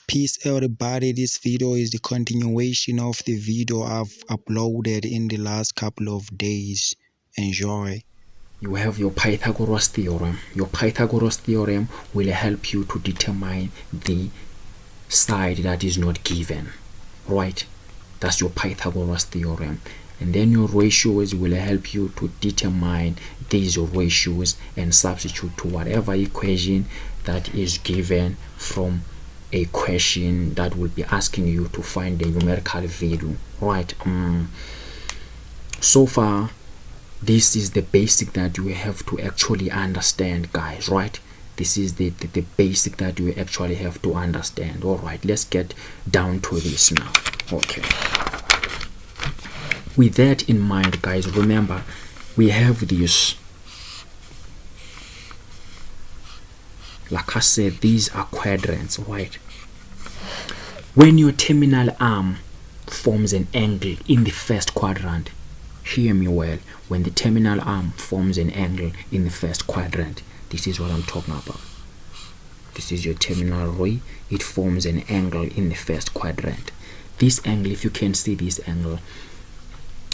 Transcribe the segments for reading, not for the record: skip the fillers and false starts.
Peace everybody, this video is the continuation of the video I've uploaded in the last couple of days. Enjoy. You have your Pythagoras theorem. Your Pythagoras theorem will help you to determine the side that is not given, right? That's your Pythagoras theorem. And then your ratios will help you to determine these ratios and substitute to whatever equation that is given from a question that will be asking you to find the numerical value, right? So far, this is the basic that you have to actually understand, guys, right? This is the basic that you actually have to understand. All right, let's get down to this now. Okay, with that in mind, guys, remember we have this, like I said, these are quadrants, right? When your terminal arm forms an angle in the first quadrant, hear me well, when the terminal arm forms an angle in the first quadrant, this is what I'm talking about. This is your terminal ray. It forms an angle in the first quadrant. This angle, if you can see this angle,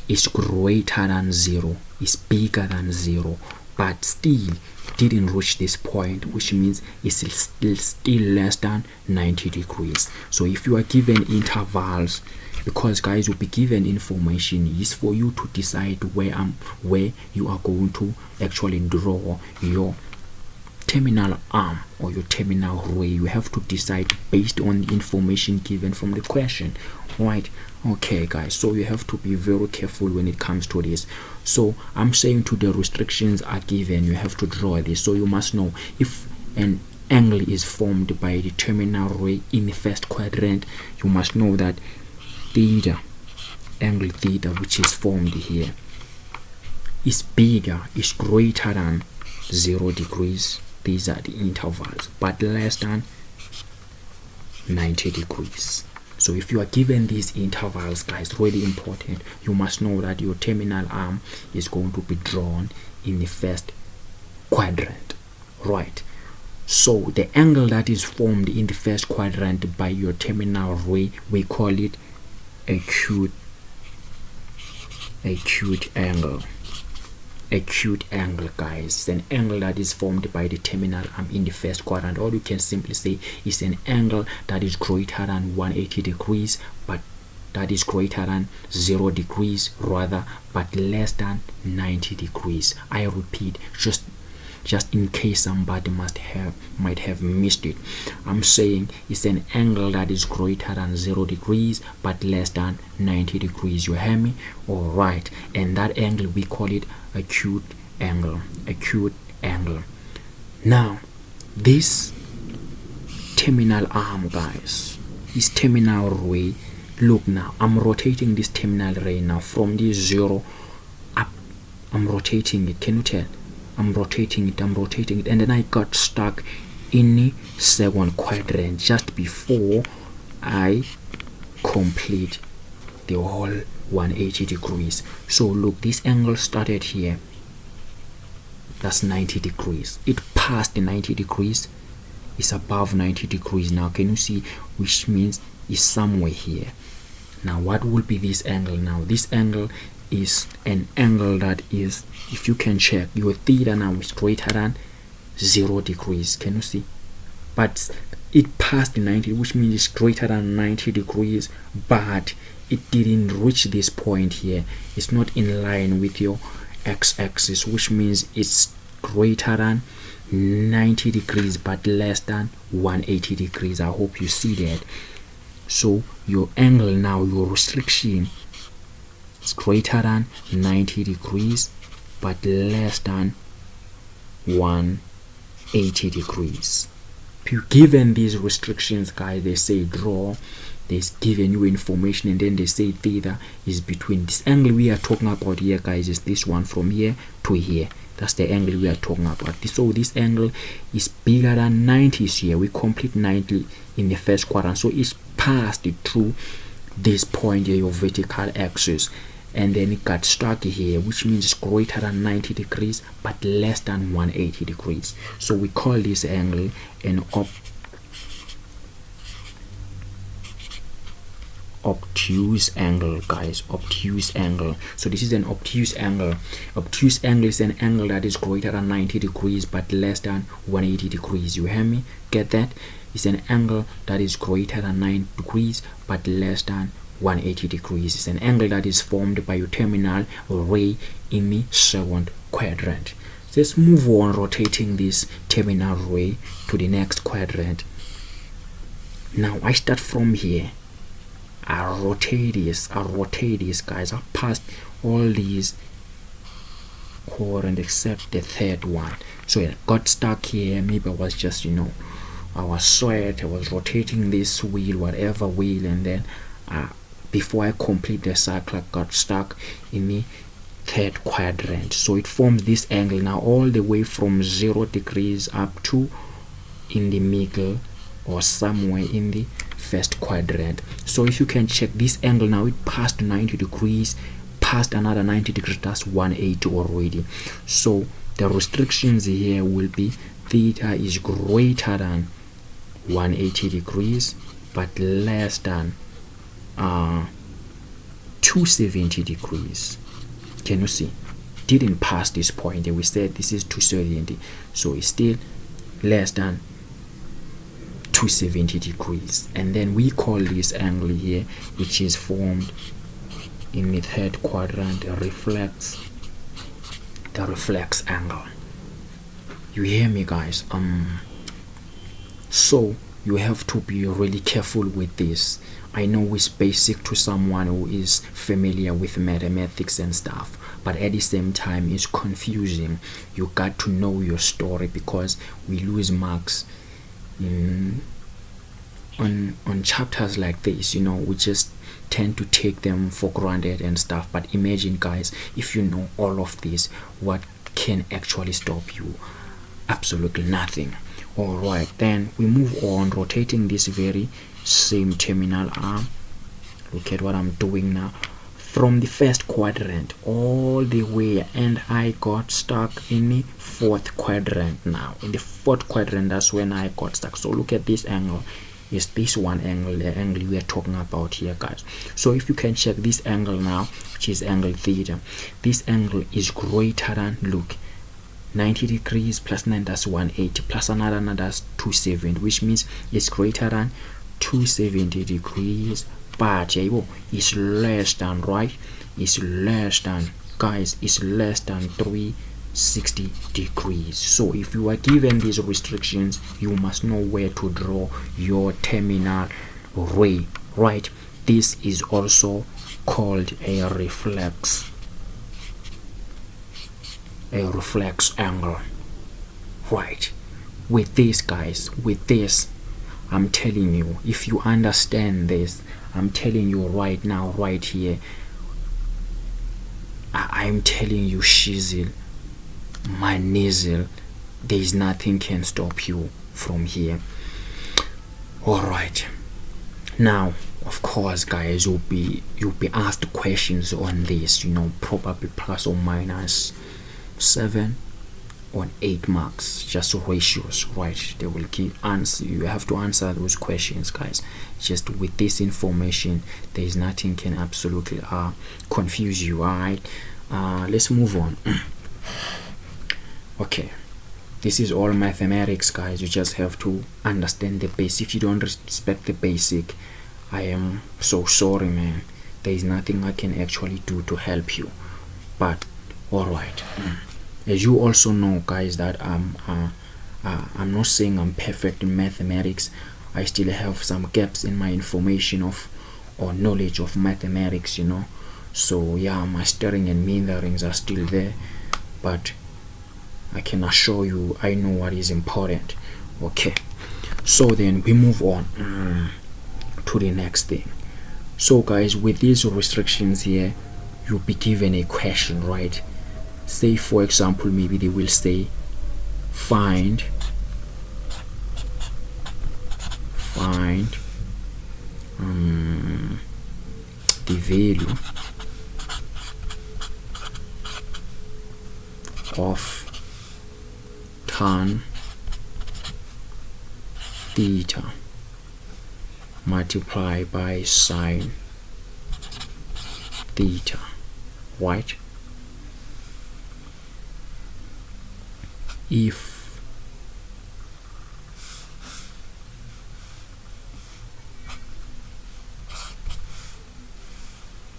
is greater than 0, is bigger than 0, but still didn't reach this point, which means it's still less than 90 degrees. So if you are given intervals, because guys, you'll be given information, is for you to decide where you are going to actually draw your terminal arm or your terminal ray. You have to decide based on the information given from the question, right? Okay, guys, so you have to be very careful when it comes to this. So I'm saying to the restrictions are given, you have to draw this. So you must know if an angle is formed by the terminal ray in the first quadrant, you must know that theta, angle theta, which is formed here, is bigger, is greater than 0 degrees. These are the intervals, but less than 90 degrees. So if you are given these intervals, guys, really important, you must know that your terminal arm is going to be drawn in the first quadrant, right? So the angle that is formed in the first quadrant by your terminal ray, we call it acute angle. Acute angle, guys, an angle that is formed by the terminal arm in the first quadrant, or you can simply say it's an angle that is greater than 180 degrees, but that is greater than 0 degrees rather, but less than 90 degrees. I repeat, just in case somebody might have missed it, I'm saying it's an angle that is greater than 0 degrees but less than 90 degrees. You hear me? All right, and that angle we call it acute angle. Acute angle. Now this terminal arm, guys, is terminal ray. Look, now I'm rotating this terminal ray now from this 0 up. I'm rotating it. Can you tell? I'm rotating it, and then I got stuck in the second quadrant just before I complete the whole 180 degrees. So look, this angle started here, that's 90 degrees. It passed the 90 degrees, it's above 90 degrees now. Can you see? Which means it's somewhere here. Now what will be this angle? Now this angle is an angle that is, if you can check, your theta now is greater than 0 degrees. Can you see? But it passed the 90, which means it's greater than 90 degrees, but it didn't reach this point here. It's not in line with your x-axis, which means it's greater than 90 degrees but less than 180 degrees. I hope you see that. So your angle now, your restriction, is greater than 90 degrees but less than 180 degrees. If you're given these restrictions, guys, they say draw, they've given you information, and then they say theta is between. This angle we are talking about here, guys, is this one from here to here. That's the angle we are talking about. So this angle is bigger than 90 here. We complete 90 in the first quadrant, so it's passed through this point here, your vertical axis, and then it got stuck here, which means it's greater than 90 degrees but less than 180 degrees. So we call this angle an obtuse angle, guys. Obtuse angle. So this is an obtuse angle. Obtuse angle is an angle that is greater than 90 degrees but less than 180 degrees. You hear me? Get that? It's an angle that is greater than 90 degrees but less than 180 degrees. It's an angle that is formed by your terminal ray in the second quadrant. Let's move on, rotating this terminal ray to the next quadrant. Now I start from here. I rotate this, guys. I passed all these quadrants except the third one. So it got stuck here. Maybe I was just, I was rotating this wheel, whatever wheel, and then before I complete the cycle, I got stuck in the third quadrant. So it forms this angle now all the way from 0 degrees up to in the middle or somewhere in the first quadrant. So if you can check this angle now, it passed 90 degrees, passed another 90 degrees, that's 180 already. So the restrictions here will be theta is greater than 180 degrees but less than 270 degrees. Can you see? Didn't pass this point. We said this is 270, so it's still less than 270 degrees. And then we call this angle here, which is formed in the third quadrant, the reflex angle. You hear me, guys? So you have to be really careful with this. I know it's basic to someone who is familiar with mathematics and stuff, but at the same time it's confusing. You got to know your story, because we lose marks on chapters like this. We just tend to take them for granted and stuff. But imagine, guys, if you know all of this, what can actually stop you? Absolutely nothing. All right, then we move on, rotating this very same terminal arm. Look at what I'm doing now, from the first quadrant all the way, and I got stuck in the fourth quadrant. Now in the fourth quadrant, that's when I got stuck. So look at this angle. Is this one angle, the angle we are talking about here, guys? So if you can check this angle now, which is angle theta, this angle is greater than, look, 90 degrees plus 9, that's 180, plus another, that's 270, which means it's greater than 270 degrees, but it's less than, right? It's less than, guys, it's less than 360 degrees. So if you are given these restrictions, you must know where to draw your terminal ray, right? This is also called a reflex angle, right? With this, guys, with this, I'm telling you, if you understand this, I'm telling you right now, right here, I'm telling you, shizzle, my nizzle, there is nothing can stop you from here. All right, now of course, guys, you'll be asked questions on this, probably plus or minus 7 or 8 marks, just ratios, right? They will give answer. You have to answer those questions, guys. Just with this information, there is nothing can absolutely confuse you. All right, let's move on. Okay, this is all mathematics, guys. You just have to understand the basic. If you don't respect the basic, I am so sorry, man. There is nothing I can actually do to help you. But all right, as you also know, guys, that I'm not saying I'm perfect in mathematics. I still have some gaps in my information or knowledge of mathematics, so yeah, my stirring and meanderings are still there, but I can assure you I know what is important. Okay, so then we move on to the next thing. So guys, with these restrictions here, you'll be given a question, right? Say for example, maybe they will say find the value of tan theta multiplied by sine theta, right? If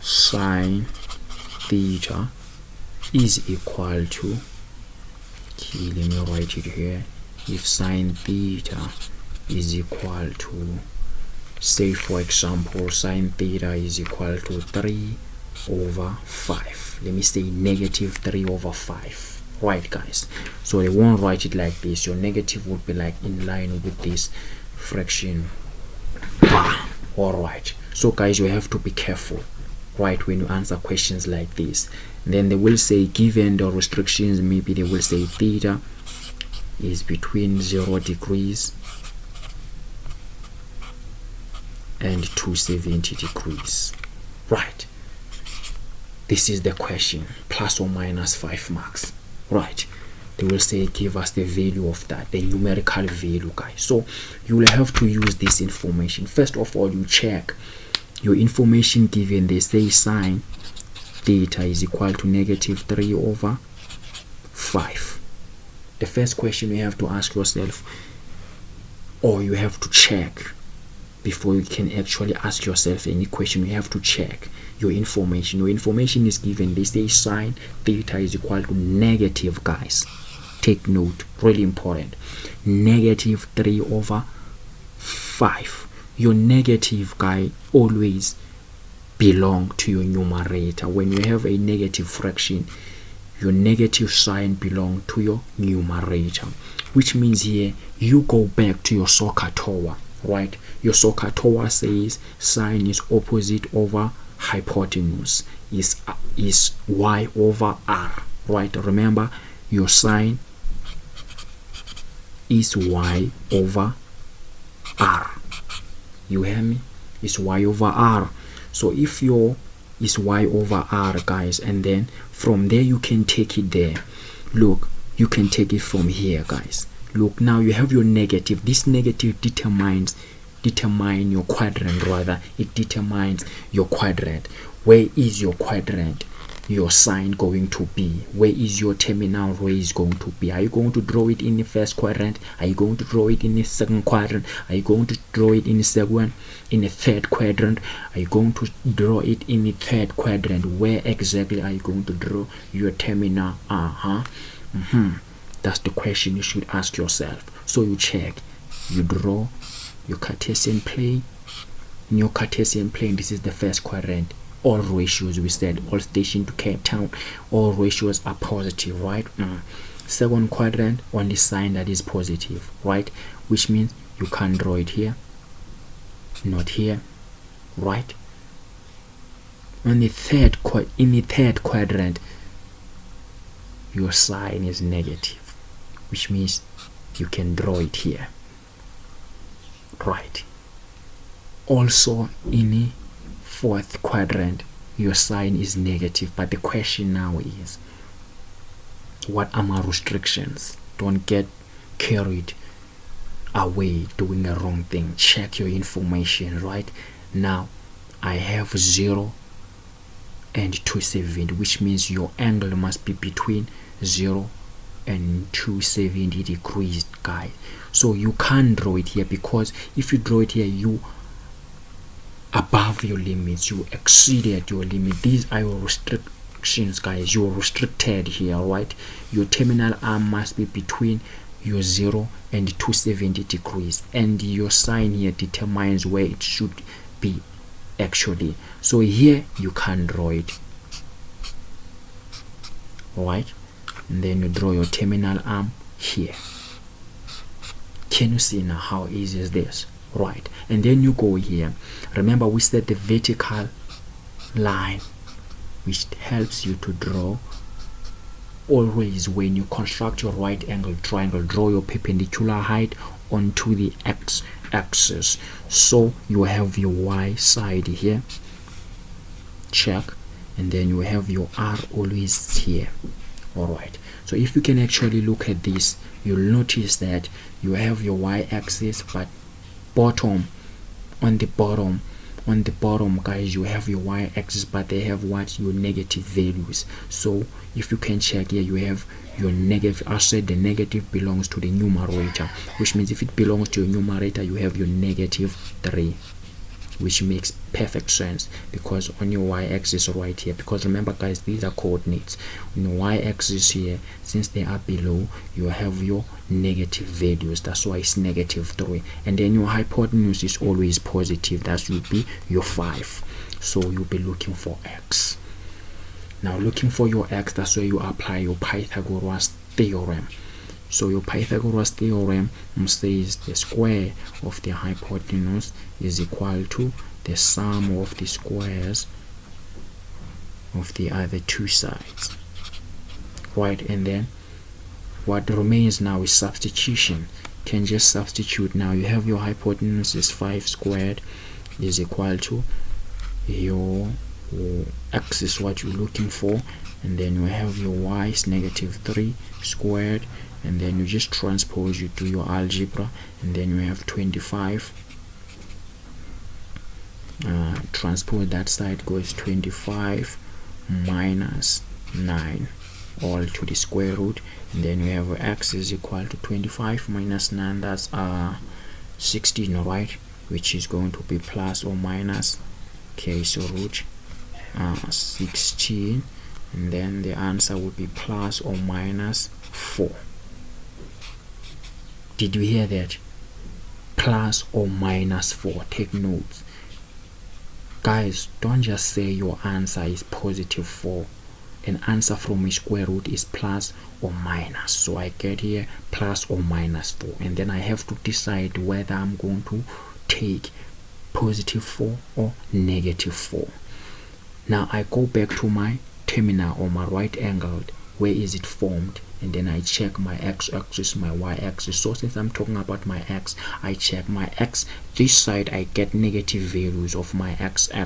sine theta is equal to, okay, let me write it here. If sine theta is equal to, say for example, sine theta is equal to 3/5. Let me say negative 3/5. Right, guys? So they won't write it like this. Your negative would be like in line with this fraction. Alright. So guys, you have to be careful, right, when you answer questions like this. Then they will say, given the restrictions, maybe they will say theta is between 0 degrees and 270 degrees, right? This is the question, plus or minus 5 marks, right? They will say give us the value of that, the numerical value, guys. So you will have to use this information. First of all, you check your information given. They say sine theta is equal to negative 3/5. The first question you have to ask yourself, or you have to check before you can actually ask yourself any question, you have to check your information. Your information is given. They say sine theta is equal to negative, guys, take note, really important, negative 3/5. Your negative, guy, always belong to your numerator. When you have a negative fraction, your negative sign belong to your numerator, which means here you go back to your SOHCAHTOA, right? Your SOHCAHTOA says sine is opposite over hypotenuse is y over r, right? Remember, your sine is y over r. You hear me? It's y over r. So if your is y over r, guys, and then from there you can take it there. Look, you can take it from here, guys. Look, now you have your negative. This negative determine your quadrant, rather. It determines your quadrant. Where is your quadrant? Your sign going to be? Where is your terminal rays going to be? Are you going to draw it in the first quadrant? Are you going to draw it in the second quadrant? Are you going to draw it in the third quadrant? Are you going to draw it in the third quadrant? Where exactly are you going to draw your terminal? That's the question you should ask yourself. So you check, you draw your Cartesian plane. In your Cartesian plane, this is the first quadrant. All ratios, we said, all station to Cape Town, all ratios are positive, right? Second quadrant, only sign that is positive, right? Which means you can't draw it here, not here, right? In the third quadrant, your sign is negative, which means you can draw it here, right? Also in the fourth quadrant, your sign is negative. But the question now is, what are my restrictions? Don't get carried away doing a wrong thing. Check your information, right? Now I have 0 and 270, which means your angle must be between 0 and 270 degrees, guys. So you can't draw it here, because if you draw it here, you above your limits, you exceeded your limit. These are your restrictions, guys. You're restricted here, right? Your terminal arm must be between your 0 and 270 degrees, and your sign here determines where it should be actually. So here you can't draw it, right? And then you draw your terminal arm here. Can you see now how easy is this? Right, and then you go here. Remember, we said the vertical line, which helps you to draw. Always when you construct your right angle triangle, draw your perpendicular height onto the x-axis. So you have your y side here, check, and then you have your r always here. Alright, so if you can actually look at this, you'll notice that you have your y-axis, but on the bottom on the bottom, guys, you have your y-axis, but they have what? Your negative values. So if you can check here, you have your negative. I said the negative belongs to the numerator, which means if it belongs to your numerator, you have your -3, which makes perfect sense, because on your y-axis right here, because remember guys, these are coordinates. On your y-axis here, since they are below, you have your negative values. That's why it's -3. And then your hypotenuse is always positive. That would be your 5. So you'll be looking for x. Now looking for your x, that's where you apply your Pythagoras theorem. So your Pythagoras theorem says the square of the hypotenuse is equal to the sum of the squares of the other two sides, right? And then what remains now is substitution. Can just substitute. Now you have your hypotenuse is 5 squared is equal to your x is what you're looking for, and then you have your y is -3 squared, and then you just transpose, you do your algebra, and then you have 25. Transpose that side, goes 25 minus 9 all to the square root, and then you have x is equal to 25 minus 9, that's 16, right? Which is going to be plus or minus, okay, so root 16, and then the answer would be plus or minus 4. Did you hear that? Plus or minus 4. Take notes, guys. Don't just say your answer is +4. An answer from a square root is plus or minus. So I get here plus or minus 4, and then I have to decide whether I'm going to take +4 or -4. Now I go back to my terminal or my right angled. Where is it formed? And then I check my x-axis, my y-axis. So since I'm talking about my x, I check my x. This side I get negative values of my x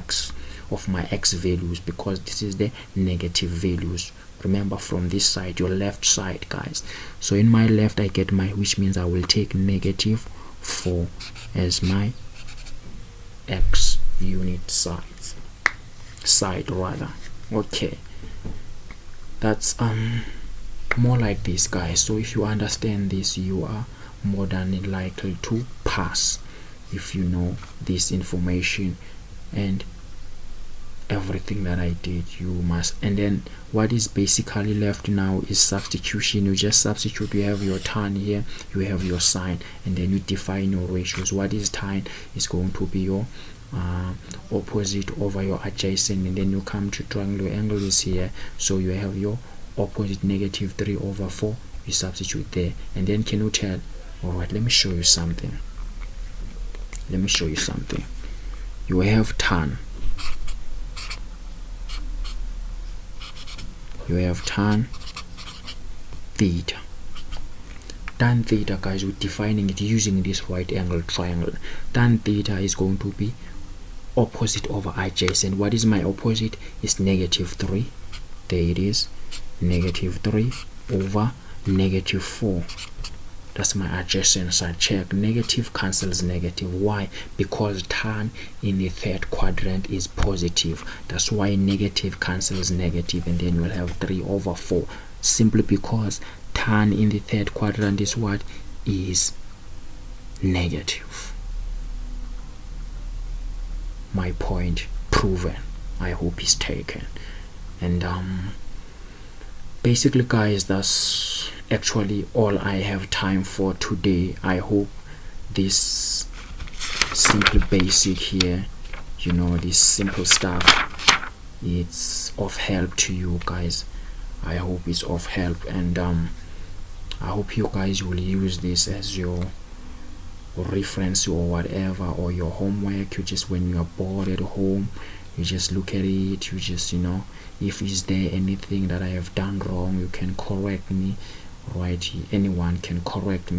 values, because this is the negative values. Remember, from this side, your left side, guys. So in my left I get my, which means I will take -4 as my x unit side rather. Okay, that's more like this, guys. So if you understand this, you are more than likely to pass if you know this information and everything that I did. You must. And then what is basically left now is substitution. You just substitute. You have your tan here, you have your sine, and then you define your ratios. What is tan? Is going to be your opposite over your adjacent, and then you come to triangle. Angle is here, so you have your opposite -3/4. You substitute there, and then can you tell? All right, let me show you something. You have tan. You have tan theta. Tan theta, guys, we're defining it using this right angle triangle. Tan theta is going to be opposite over adjacent. What is my opposite? Is -3. There it is, -3 over -4. That's my adjacent side. Check, negative cancels negative. Why? Because tan in the third quadrant is positive. That's why negative cancels negative, and then we'll have 3/4. Simply because tan in the third quadrant is what? Is negative. My point proven. I hope it's taken. And basically, guys, that's actually all I have time for today. I hope this simple basic here, you know, this simple stuff, it's of help to you guys. I hope it's of help, and I hope you guys will use this as your reference or whatever, or your homework. You just, when you are bored at home, you just look at it. You just, you know, if is there anything that I have done wrong, you can correct me, right? Anyone can correct me.